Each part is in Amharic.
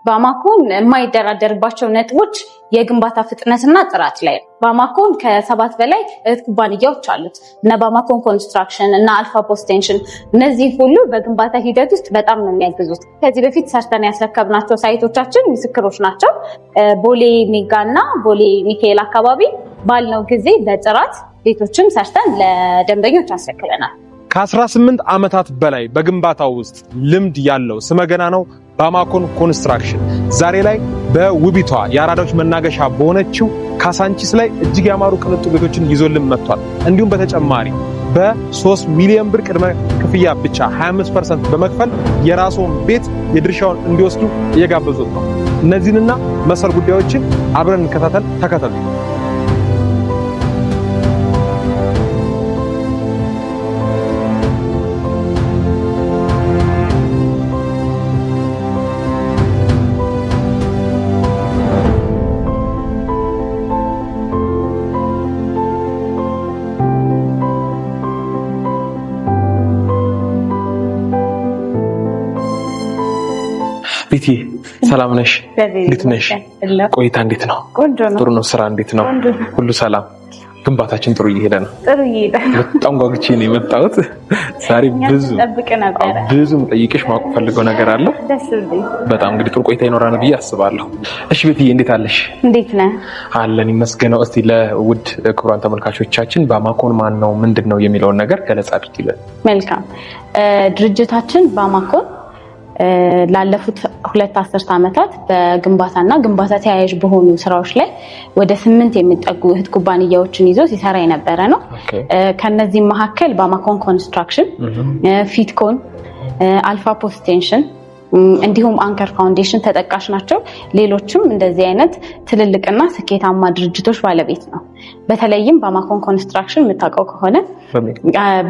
ባማኮን የማይደራደርባቸው ነጥቦች የግንባታ ፍጥነትና ጥራት ላይ ነው። ባማኮን ከ7 በላይ እህት ኩባንያዎች አሉት። እነ ባማኮን ኮንስትራክሽን እና አልፋ ፖስቴንሽን እነዚህ ሁሉ በግንባታ ሂደት ውስጥ በጣም ነው የሚያግዙት። ከዚህ በፊት ሰርተን ያስረከብናቸው ሳይቶቻችን ምስክሮች ናቸው። ቦሌ ሜጋ እና ቦሌ ሚካኤል አካባቢ ባልነው ጊዜ በጥራት ቤቶችን ሰርተን ለደንበኞች አስረክበናል። ከ18 ዓመታት በላይ በግንባታው ውስጥ ልምድ ያለው ስመገና ነው ባማኮን ኮንስትራክሽን ዛሬ ላይ በውቢቷ የአራዳዎች መናገሻ በሆነችው ካሳንቺስ ላይ እጅግ ያማሩ ቅንጡ ቤቶችን ይዞልን መጥቷል። እንዲሁም በተጨማሪ በ3 ሚሊዮን ብር ቅድመ ክፍያ ብቻ 25% በመክፈል የራስዎን ቤት የድርሻውን እንዲወስዱ እየጋበዙት ነው። እነዚህንና መሰል ጉዳዮችን አብረን ተከታተሉ። ቤቲ ሰላም ነሽ? እንዴት ነሽ? ቆይታ እንዴት ነው? ጥሩ ነው። ስራ እንዴት ነው? ሁሉ ሰላም? ግንባታችን ጥሩ እየሄደ ነው? ጥሩ እየሄደ ነው። በጣም ጓጉቼ ነው የመጣሁት። ዛሬ ብዙ መጠይቅሽ ማወቅ ፈልገው ነገር አለ። በጣም እንግዲህ ጥሩ ቆይታ ይኖራል ብዬ አስባለሁ። እሺ ቤትዬ እንዴት አለሽ? እንዴት ነህ? አለን ይመስገነው። እስቲ ለውድ ክቡራን ተመልካቾቻችን ባማኮን ማን ነው ምንድን ነው የሚለውን ነገር ገለጻ አድርጊልን። መልካም። ድርጅታችን ባማኮን ላለፉት 2 አስርት ዓመታት በግንባታና ግንባታ ተያያዥ በሆኑ ስራዎች ላይ ወደ 8 የሚጠጉ እህት ኩባንያዎችን ይዞ ሲሰራ የነበረ ነው። ከነዚህ መካከል ባማኮን ኮንስትራክሽን፣ ፊትኮን፣ አልፋ ፖስቴንሽን እንዲሁም አንከር ፋውንዴሽን ተጠቃሽ ናቸው። ሌሎችም እንደዚህ አይነት ትልልቅና ስኬታማ ድርጅቶች ባለቤት ነው። በተለይም ባማኮን ኮንስትራክሽን የምታውቀው ከሆነ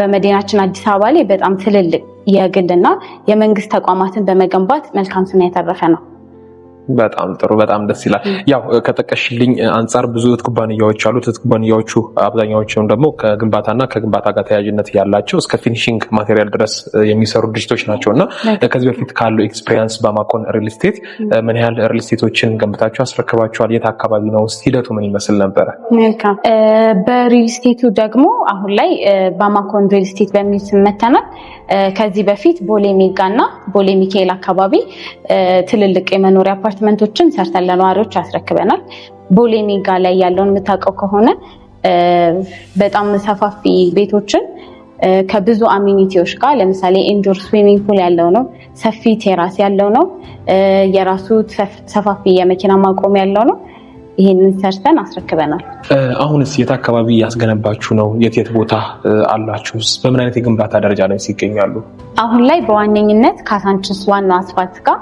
በመዲናችን አዲስ አበባ ላይ በጣም ትልልቅ የግልና የመንግስት ተቋማትን በመገንባት መልካም ስም ያተረፈ ነው። በጣም ጥሩ፣ በጣም ደስ ይላል። ያው ከጠቀሽልኝ አንጻር ብዙ እህት ኩባንያዎች አሉት። እህት ኩባንያዎቹ አብዛኛዎቹም ደግሞ ከግንባታና ከግንባታ ጋር ተያያዥነት ያላቸው እስከ ፊኒሺንግ ማቴሪያል ድረስ የሚሰሩ ድርጅቶች ናቸው እና ከዚህ በፊት ካለው ኤክስፒሪየንስ ባማኮን ሪል ስቴት ምን ያህል ሪል ስቴቶችን ገንብታችሁ አስረክባችኋል? የት አካባቢ ነው? ሂደቱ ምን ይመስል ነበረ? መልካም። በሪል ስቴቱ ደግሞ አሁን ላይ ባማኮን ሪል ስቴት በሚል ስም መተናል። ከዚህ በፊት ቦሌ ሜጋ እና ቦሌ ሚካኤል አካባቢ ትልልቅ የመኖሪያ አፓርትመንቶችን ሰርተን ለነዋሪዎች አስረክበናል። ቦሌ ሜጋ ላይ ያለውን የምታውቀው ከሆነ በጣም ሰፋፊ ቤቶችን ከብዙ አሚኒቲዎች ጋር ለምሳሌ ኢንዶር ስዊሚንግ ፑል ያለው ነው፣ ሰፊ ቴራስ ያለው ነው፣ የራሱ ሰፋፊ የመኪና ማቆሚያ ያለው ነው። ይሄንን ሰርተን አስረክበናል። አሁንስ የት አካባቢ ያስገነባችሁ ነው? የት ቦታ አላችሁስ? በምን አይነት የግንባታ ደረጃ ላይ ይገኛሉ? አሁን ላይ በዋነኝነት ካሳንቺስ ዋናው አስፋልት ጋር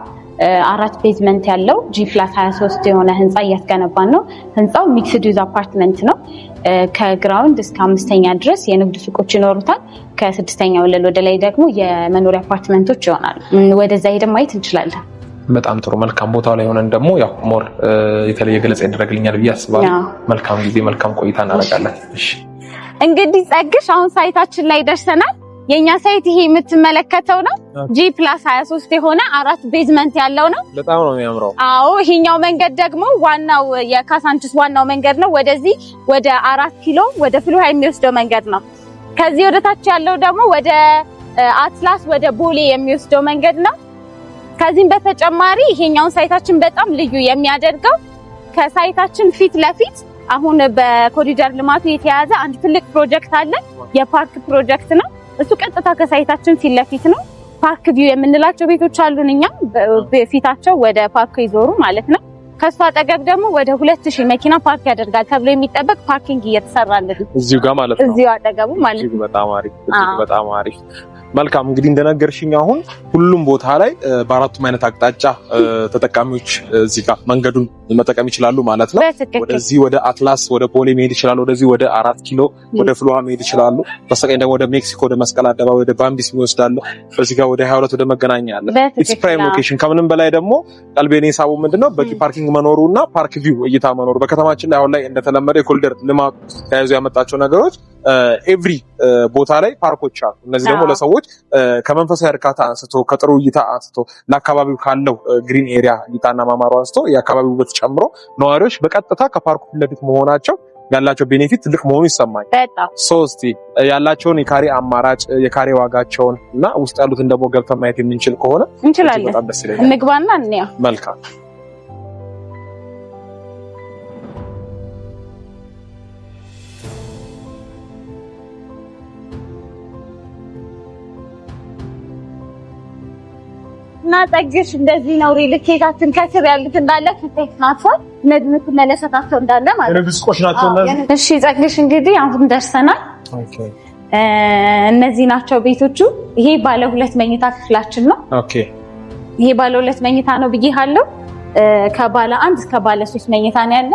4 ቤዝመንት ያለው G+23 የሆነ ህንፃ እያስገነባን ነው። ህንፃው ሚክስድ ዩዝ አፓርትመንት ነው። ከግራውንድ እስከ 5ኛ ድረስ የንግድ ሱቆች ይኖሩታል። ከ6ኛ ወለል ወደ ላይ ደግሞ የመኖሪያ አፓርትመንቶች ይሆናሉ። ወደዛ ሄደን ማየት እንችላለን። በጣም ጥሩ። መልካም ቦታው ላይ ሆነን ደግሞ ያው ሞር የተለየ ገለጻ ያደርግልኛል ብዬ አስባለሁ። መልካም ጊዜ፣ መልካም ቆይታ እናደርጋለን። እሺ እንግዲህ ጸግሽ አሁን ሳይታችን ላይ ደርሰናል። የኛ ሳይት ይሄ የምትመለከተው ነው። G+23 የሆነ 4 ቤዝመንት ያለው ነው። በጣም ነው የሚያምረው። አዎ ይሄኛው መንገድ ደግሞ ዋናው የካሳንቺስ ዋናው መንገድ ነው። ወደዚህ ወደ 4 ኪሎ ወደ ፍሉሃ የሚወስደው መንገድ ነው። ከዚህ ወደ ታች ያለው ደግሞ ወደ አትላስ ወደ ቦሌ የሚወስደው መንገድ ነው። ከዚህም በተጨማሪ ይሄኛውን ሳይታችን በጣም ልዩ የሚያደርገው ከሳይታችን ፊት ለፊት አሁን በኮሪደር ልማቱ የተያዘ አንድ ትልቅ ፕሮጀክት አለ። የፓርክ ፕሮጀክት ነው። እሱ ቀጥታ ከሳይታችን ፊት ለፊት ነው። ፓርክ ቪው የምንላቸው ቤቶች አሉን እኛ በፊታቸው ወደ ፓርክ ይዞሩ ማለት ነው። ከሷ አጠገብ ደግሞ ወደ 2000 መኪና ፓርክ ያደርጋል ተብሎ የሚጠበቅ ፓርኪንግ እየተሰራልን እዚሁ ጋር ማለት ነው። እዚሁ አጠገቡ ማለት ነው። በጣም አሪፍ፣ በጣም አሪፍ። መልካም እንግዲህ እንደነገርሽኝ አሁን ሁሉም ቦታ ላይ በአራቱም አይነት አቅጣጫ ተጠቃሚዎች እዚህ ጋር መንገዱን መጠቀም ይችላሉ ማለት ነው። ወደዚህ ወደ አትላስ ወደ ቦሌ መሄድ ይችላሉ። ወደዚህ ወደ 4 ኪሎ ወደ ፍሎሃ መሄድ ይችላሉ። በስተቀኝ ደግሞ ወደ ሜክሲኮ ወደ መስቀል አደባባይ ወደ ባምቢስ ይወስዳሉ። በዚህ ጋር ወደ 22 ወደ መገናኛ አለ። ኢትስ ፕራይም ሎኬሽን። ከምንም በላይ ደግሞ ቀልቤን የሳቡ ምንድነው በቂ ፓርኪንግ መኖሩና ፓርክ ቪው እይታ መኖሩ። በከተማችን ላይ አሁን ላይ እንደተለመደ የኮሪደር ልማት ተያይዞ ያመጣቸው ነገሮች ኤቭሪ ቦታ ላይ ፓርኮች አሉ። እነዚህ ደግሞ ለሰዎች ከመንፈሳዊ እርካታ አንስቶ ከጥሩ እይታ አንስቶ ለአካባቢው ካለው ግሪን ኤሪያ እይታና ማማሩ አንስቶ የአካባቢው ውበት ጨምሮ ነዋሪዎች በቀጥታ ከፓርኩ ፊት ለፊት መሆናቸው ያላቸው ቤኔፊት ትልቅ መሆኑ ይሰማኝ። ሶስቲ ያላቸውን የካሬ አማራጭ የካሬ ዋጋቸውን እና ውስጥ ያሉትን ደግሞ ገብተን ማየት የምንችል ከሆነ እንችላለን። በጣም ደስ ይላል። እንግባና እንያ። መልካም። እና ጠግሽ እንደዚህ ነው ሪልኬታችን ከስር ያሉት እንዳለ ፍቴት ናቸው። ነድምት መለሰታቸው እንዳለ ማለት ነው። ርብስቆሽ ናቸው እነዚህ። እሺ ጠግሽ እንግዲህ አሁን ደርሰናል። ኦኬ እነዚህ ናቸው ቤቶቹ። ይሄ ባለ 2 መኝታ ክፍላችን ነው። ኦኬ ይሄ ባለ 2 መኝታ ነው ብዬሃለሁ። ከባለ 1 እስከ ባለ 3 መኝታ ነው ያለ።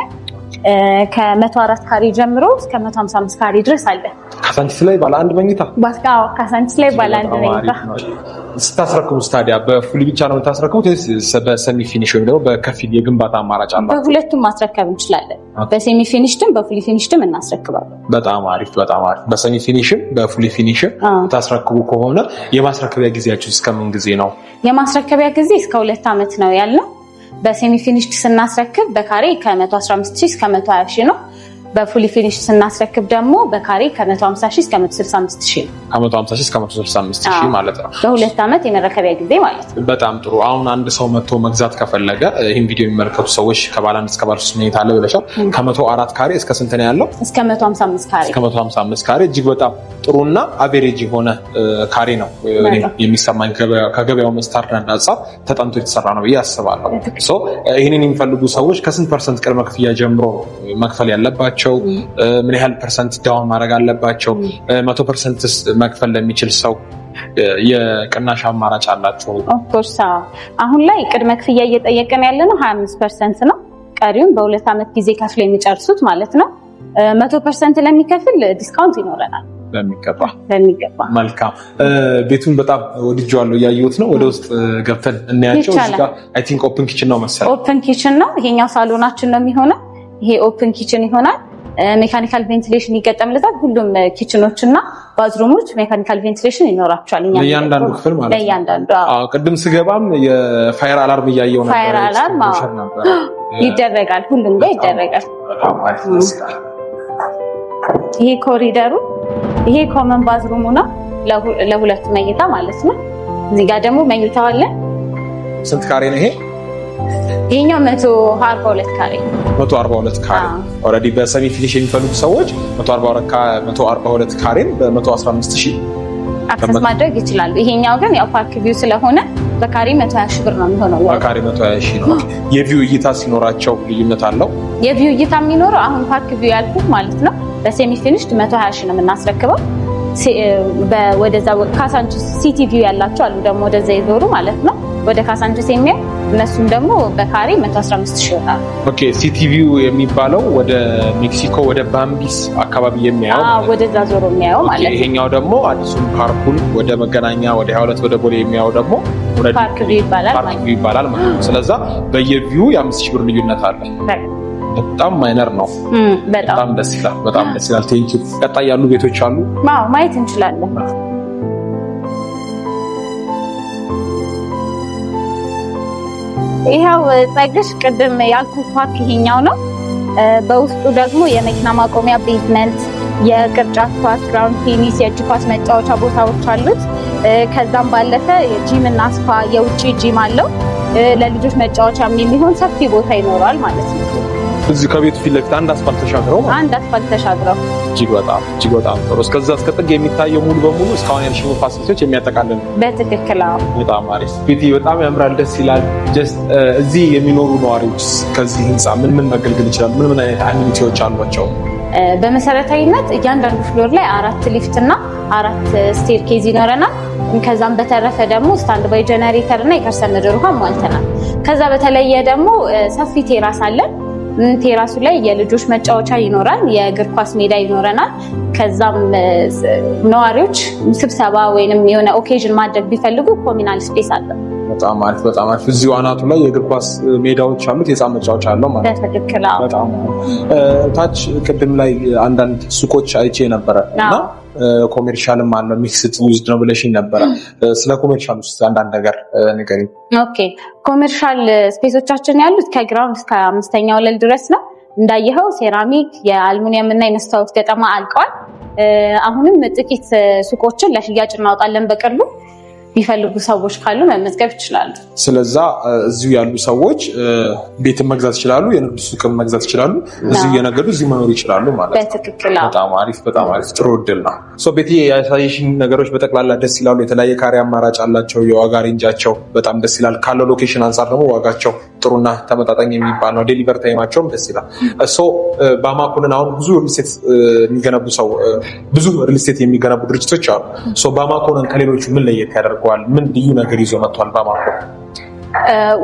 ከ104 ካሬ ጀምሮ እስከ 155 ካሬ ድረስ አለ። ካሳንቺስ ላይ ባለ 1 መኝታ ባስካው ካሳንቺስ ላይ ባለ 1 መኝታ ስታስረክቡ ስታዲያ በፉሊ ብቻ ነው የምታስረክቡት ወይስ በሰሚ ፊኒሽ ወይም ደግሞ በከፊል የግንባታ አማራጭ አለ? በሁለቱም ማስረከብ እንችላለን። በሰሚ ፊኒሽድም በፉሊ ፊኒሽድም እናስረክባለን። በጣም አሪፍ በጣም አሪፍ። በሰሚ ፊኒሽም በፉሊ ፊኒሽም ታስረክቡ ከሆነ የማስረከቢያ ጊዜያችሁ እስከምን ጊዜ ነው? የማስረከቢያ ጊዜ እስከ 2 ዓመት ነው ያለው። በሴሚ ፊኒሽድ ስናስረክብ በካሬ ከ115,000 እስከ 120,000 ነው። በፉሊ ፊኒሽ ስናስረክብ ደግሞ በካሬ ከ150,000 እስከ 165,000 ነው። ከ150,000 እስከ 165,000 ማለት ነው። በ2 ዓመት የመረከቢያ ጊዜ ማለት ነው። በጣም ጥሩ። አሁን አንድ ሰው መጥቶ መግዛት ከፈለገ ይህን ቪዲዮ የሚመለከቱ ሰዎች ከባለ 1 እስከ ባለ 3 መኝታ አለ ብለሻል። ከ104 ካሬ እስከ ስንት ነው ያለው? እስከ 155 ካሬ። እስከ 155 ካሬ እጅግ በጣም ጥሩና አቬሬጅ የሆነ ካሬ ነው የሚሰማኝ። ከገበያው ስታንዳርድ አንጻር ተጠንቶ የተሰራ ነው ብዬ አስባለሁ። ሶ ይህንን የሚፈልጉ ሰዎች ከስንት ፐርሰንት ቅድመ ክፍያ ጀምሮ መክፈል ያለባቸው? ምን ያህል ፐርሰንት ዳውን ማድረግ አለባቸው? 100% መክፈል ለሚችል ሰው የቅናሽ አማራጭ አላቸው? ኦፍ ኮርስ አሁን ላይ ቅድመ ክፍያ እየጠየቀን ያለ ነው 25% ነው። ቀሪውን በ2 ዓመት ጊዜ ከፍለው የሚጨርሱት ማለት ነው። 100% ለሚከፍል ዲስካውንት ይኖረናል። ለሚገባ መልካም። ቤቱን በጣም ወድጄዋለሁ፣ እያየሁት ነው። ወደ ውስጥ ገብተን እናያቸው። እዚህ ጋር አይ ቲንክ ኦፕን ኪችን ነው መሰለኝ። ኦፕን ኪችን ነው። ይሄኛው ሳሎናችን ነው የሚሆነው። ይሄ ኦፕን ኪችን ይሆናል። ሜካኒካል ቬንቲሌሽን ይገጠምለታል። ሁሉም ኪችኖች እና ባዝሩሞች ሜካኒካል ቬንቲሌሽን ይኖራቸዋል። ለእያንዳንዱ ክፍል ማለት ነው። ለእያንዳንዱ ቅድም ስገባም የፋየር አላርም እያየሁ ነበር። ፋየር አላርም ይደረጋል፣ ሁሉም ጋር ይደረጋል። ይሄ ኮሪደሩ፣ ይሄ ኮመን ባዝሩሙ ነው ለሁለት መኝታ ማለት ነው። እዚህ ጋር ደግሞ መኝታው አለ። ስንት ካሬ ነው ይሄ? ይሄኛው 142 ካሬ 142 ካሬ። ኦልሬዲ በሰሚ ፊኒሽ የሚፈልጉ ሰዎች 142 ካሬን በ115,000 አክሰስ ማድረግ ይችላሉ። ይሄኛው ግን ያው ፓርክ ቪው ስለሆነ በካሬ 120,000 ብር ነው የሚሆነው። በካሬ 120,000 ነው። የቪው እይታ ሲኖራቸው ልዩነት አለው። የቪው እይታ የሚኖረው አሁን ፓርክ ቪው ያልኩት ማለት ነው በሴሚ ፊኒሽድ 120,000 ነው የምናስረክበው። ወደዛ ካሳንቺስ ሲቲ ቪው ያላቸው አሉ ደግሞ ወደዛ ይዞሩ ማለት ነው ወደ ካሳንቺስ የሚያዩ እነሱም ደግሞ በካሬ 115,000 ይወጣል። ኦኬ ሲቲ ቪው የሚባለው ወደ ሜክሲኮ ወደ ባምቢስ አካባቢ የሚያየው ወደዛ ዞሮ የሚያየው ማለት ነው። ይሄኛው ደግሞ አዲሱን ፓርኩን ወደ መገናኛ ወደ 22 ወደ ቦሌ የሚያየው ደግሞ ፓርክ ቪው ይባላል ማለት ነው። ስለዛ በየቪው የ5,000 ብር ልዩነት አለ። በጣም ማይነር ነው። በጣም ደስ ይላል። በጣም ደስ ይላል። ቴንኪው። ቀጣይ ያሉ ቤቶች አሉ ማየት እንችላለን። ይሄው ጸግሽ ቅድም ያልኩት ፓርክ ይሄኛው ነው። በውስጡ ደግሞ የመኪና ማቆሚያ ቤዝመንት፣ የቅርጫት ኳስ፣ ግራውንድ ቴኒስ፣ የእጅ ኳስ መጫወቻ ቦታዎች አሉት። ከዛም ባለፈ የጂም እና ስፓ የውጪ ጂም አለው። ለልጆች መጫወቻ የሚሆን ሰፊ ቦታ ይኖረዋል ማለት ነው። እዚህ ከቤቱ ፊት ለፊት አንድ አስፋልት ተሻግረው እጅግ በጣም ጥሩ። እስከዛ እስከ ጥግ የሚታየው ሙሉ በሙሉ እስካሁን ያልሽው ፋሲሊቲዎች የሚያጠቃልል ነው። በትክክል በጣም አሪፍ ቤቲ፣ በጣም ያምራል፣ ደስ ይላል። ጀስት እዚህ የሚኖሩ ነዋሪዎች ከዚህ ህንጻ ምን መገልገል ይችላሉ? ምን አይነት አሚኒቲዎች አሏቸው? በመሰረታዊነት እያንዳንዱ ፍሎር ላይ 4 ሊፍት እና 4 ስቴርኬዝ ይኖረናል። ከዛም በተረፈ ደግሞ ስታንድ ባይ ጄኔሬተር እና የከርሰ ምድር ውሃ ሟልተናል። ከዛ በተለየ ደግሞ ሰፊ ቴራስ አለን። ቴራሱ ላይ የልጆች መጫወቻ ይኖራል፣ የእግር ኳስ ሜዳ ይኖረናል። ከዛም ነዋሪዎች ስብሰባ ወይንም የሆነ ኦኬዥን ማድረግ ቢፈልጉ ኮሚናል ስፔስ አለ። በጣም አሪፍ በጣም አሪፍ። እዚሁ አናቱ ላይ የእግር ኳስ ሜዳዎች አሉት፣ የህፃን መጫወቻ አለው ማለት ነው። በትክክል። በጣም ታች ቅድም ላይ አንዳንድ ሱቆች አይቼ ነበረ እና ኮሜርሻልም አለ ሚክስድ ዩዝድ ነው ብለሽኝ ነበረ። ስለ ኮሜርሻል ውስጥ አንዳንድ ነገር ንገሪኝ። ኦኬ፣ ኮሜርሻል ስፔሶቻችን ያሉት ከግራውንድ እስከ 5ኛ ወለል ድረስ ነው። እንዳየኸው ሴራሚክ፣ የአልሙኒየም እና የመስታወት ገጠማ አልቀዋል። አሁንም ጥቂት ሱቆችን ለሽያጭ እናወጣለን በቅርቡ። ቢፈልጉ ሰዎች ካሉ መመዝገብ ይችላሉ። ስለዛ እዚሁ ያሉ ሰዎች ቤትን መግዛት ይችላሉ፣ የንግድ ሱቅን መግዛት ይችላሉ፣ እዚሁ የነገዱ እዚሁ መኖር ይችላሉ ማለት ነው። በትክክል። በጣም አሪፍ በጣም አሪፍ፣ ጥሩ እድል ነው። ቤትዬ ያሳየሽኝ ነገሮች በጠቅላላ ደስ ይላሉ። የተለያየ ካሬ አማራጭ አላቸው። የዋጋ ሬንጃቸው በጣም ደስ ይላል። ካለው ሎኬሽን አንጻር ደግሞ ዋጋቸው ጥሩና ተመጣጣኝ የሚባል ነው። ዴሊቨር ታይማቸውም ደስ ይላል። ባማኮንን አሁን ብዙ ሪልስቴት የሚገነቡ ብዙ ሪልስቴት የሚገነቡ ድርጅቶች አሉ። ባማኮንን ከሌሎቹ ምን ለየት ያደርገዋል? ምን ልዩ ነገር ይዞ መጥቷል ባማኮን?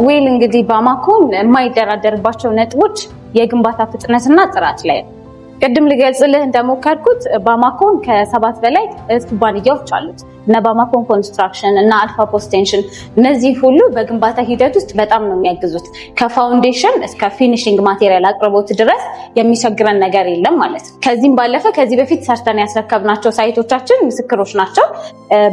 ዌል እንግዲህ ባማኮን የማይደራደርባቸው ነጥቦች የግንባታ ፍጥነትና ጥራት ላይ ነው። ቅድም ልገልጽልህ እንደሞከርኩት ባማኮን ከ7 በላይ ኩባንያዎች አሉት። እና ባማኮን ኮንስትራክሽን እና አልፋ ፖስቴንሽን፣ እነዚህ ሁሉ በግንባታ ሂደት ውስጥ በጣም ነው የሚያግዙት። ከፋውንዴሽን እስከ ፊኒሽንግ ማቴሪያል አቅርቦት ድረስ የሚቸግረን ነገር የለም ማለት ነው። ከዚህም ባለፈ ከዚህ በፊት ሰርተን ያስረከብናቸው ሳይቶቻችን ምስክሮች ናቸው።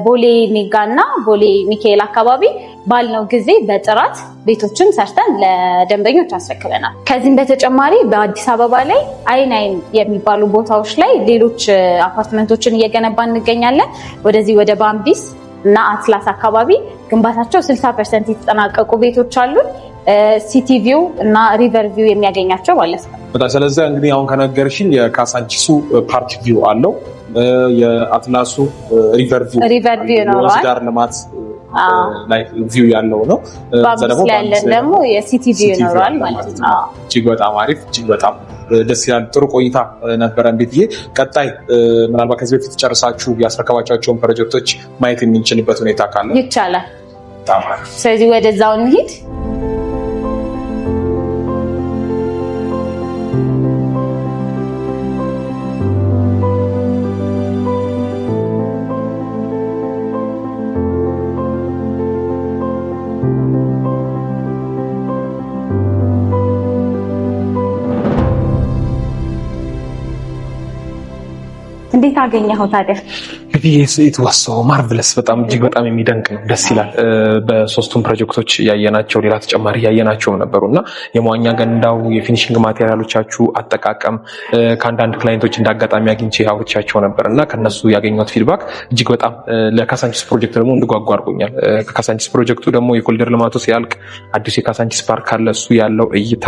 ቦሌ ሜጋ እና ቦሌ ሚካኤል አካባቢ ባልነው ጊዜ በጥራት ቤቶችን ሰርተን ለደንበኞች አስረክበናል። ከዚህም በተጨማሪ በአዲስ አበባ ላይ አይን የሚባሉ ቦታዎች ላይ ሌሎች አፓርትመንቶችን እየገነባ እንገኛለን። ወደዚህ ወደ ባምቢስ እና አትላስ አካባቢ ግንባታቸው 60% የተጠናቀቁ ቤቶች አሉ። ሲቲቪው እና ሪቨር ቪው የሚያገኛቸው ማለት ነው። በጣም ስለዚህ እንግዲህ አሁን ከነገርሽኝ የካሳንቺሱ ፓርክ ቪው አለው፣ የአትላሱ ሪቨር ቪው ነው፣ ጋር ልማት ላይ ቪው ያለው ነው። ባምቢስ ላይ ያለን ደግሞ የሲቲ ቪው ይኖራል ማለት ነው። እጅግ በጣም አሪፍ፣ እጅግ በጣም ደስ ይላል። ጥሩ ቆይታ ነበረን ቤትዬ። ቀጣይ ምናልባት ከዚህ በፊት ጨርሳችሁ ያስረከባቸውን ፕሮጀክቶች ማየት የምንችልበት ሁኔታ ካለ ይቻላል። ስለዚህ ወደዛው እንሂድ። እንዴት አገኘኸው ታዲያ? ኢት ዋስ ሶ ማርቨለስ፣ በጣም እጅግ በጣም የሚደንቅ ነው። ደስ ይላል። በሶስቱም ፕሮጀክቶች ያየናቸው ሌላ ተጨማሪ ያየናቸው ነበሩና የመዋኛ ገንዳው፣ የፊኒሺንግ ማቴሪያሎቻችሁ አጠቃቀም ከአንዳንድ ክላይንቶች እንዳጋጣሚ አግኝቼ አውርቻቸው ነበርና ከነሱ ያገኘሁት ፊድባክ እጅግ በጣም ለካሳንቺስ ፕሮጀክት ደግሞ እንድጓጓ አድርጎኛል። ከካሳንቺስ ፕሮጀክቱ ደግሞ የኮሪደር ልማቱ ሲያልቅ አዲሱ የካሳንቺስ ፓርክ አለ። እሱ ያለው እይታ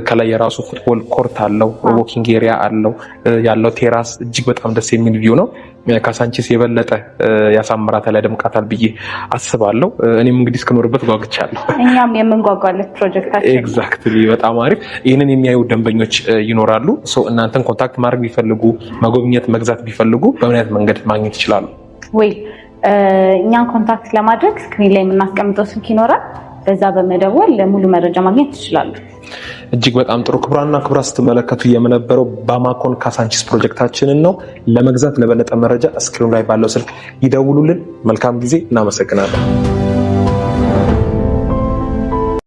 ከላይ የራሱ ፉትቦል ኮርት አለው፣ ዎኪንግ ኤሪያ አለው፣ ያለው ቴራስ እጅግ በጣም ደስ የሚል ቪው ነው። ካሳንቺስ የበለጠ ያሳምራታል ያደምቃታል ብዬ አስባለሁ። እኔም እንግዲህ እስክኖርበት ጓጉቻለሁ። እኛም የምንጓጓለት ፕሮጀክታችን ኤግዛክትሊ። በጣም አሪፍ። ይህንን የሚያዩ ደንበኞች ይኖራሉ። እናንተን ኮንታክት ማድረግ ቢፈልጉ፣ መጎብኘት፣ መግዛት ቢፈልጉ በምን አይነት መንገድ ማግኘት ይችላሉ? ወይ እኛን ኮንታክት ለማድረግ ስክሪን ላይ የምናስቀምጠው ስልክ ይኖራል። በዛ በመደወል ሙሉ መረጃ ማግኘት ትችላሉ። እጅግ በጣም ጥሩ። ክቡራንና ክቡራት ስትመለከቱ የምነበረው ባማኮን ካሳንቺስ ፕሮጀክታችንን ነው። ለመግዛት ለበለጠ መረጃ ስክሪኑ ላይ ባለው ስልክ ይደውሉልን። መልካም ጊዜ። እናመሰግናለን።